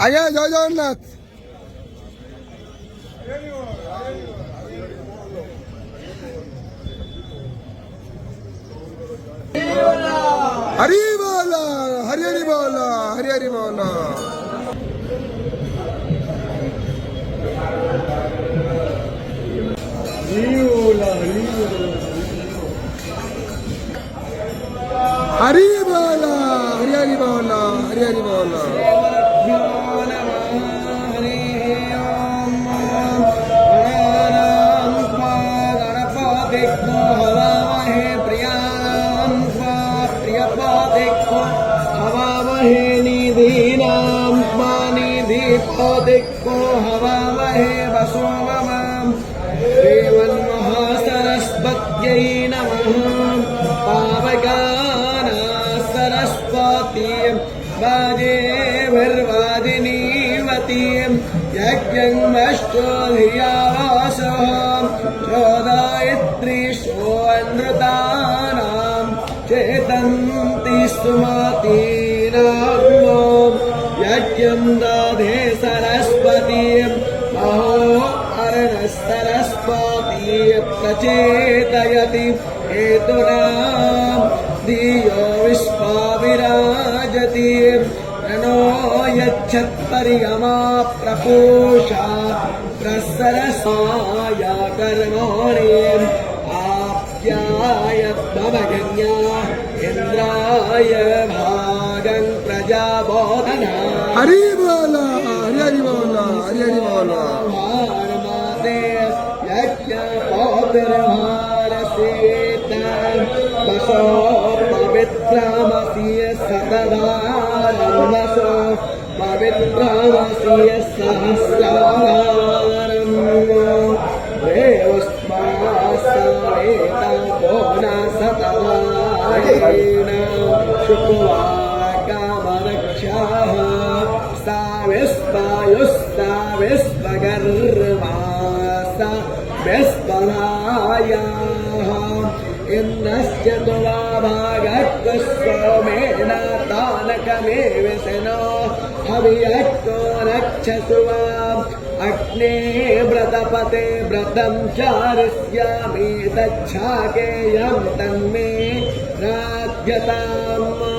আগে জয় জগন্নাথ। হরি বল, হরি হরি বল, হরি হরি বল। हरी बोला, हरी हरी बोला, हरी हरी बोला। सरस्वत्यै नमः। पावकाना सरस्वती वाजेभिर्वादिनीवती यज्ञमष्टो धियावासः चोदायत्रीशोऽनृतानां चेतन्ति सुमतीनाग्नो यज्ञं दधे सरस्वती अहो सरस्वती प्रचेतयति हेतुनां धियो विश्वा विराजति प्रणो यच्छत्पर्यमा प्रपूषा प्रसरसाय कर्मणि आप्यायत्ममगन्या इन्द्राय भागं प्रजाबोधना। हरि बोला, हरि हरि बोला, हरि हरि बोला। बसो पवित्रमसि सतदारन्वसो पवित्रमसि सहस्रारं देवस्मासमेता कोनसतदारेण शुक्वाकामरक्षाः सा विस्वायुस्ता विश्वगर्वासा विस्वधायाः इन्द्रस्य तुवाभागत्वस्वमेन तानकमेव सनो हवियक्तो रक्षसु वाम् अग्ने व्रतपते व्रतं चारिष्यामि तच्छाकेयं तन्मे राध्यताम्।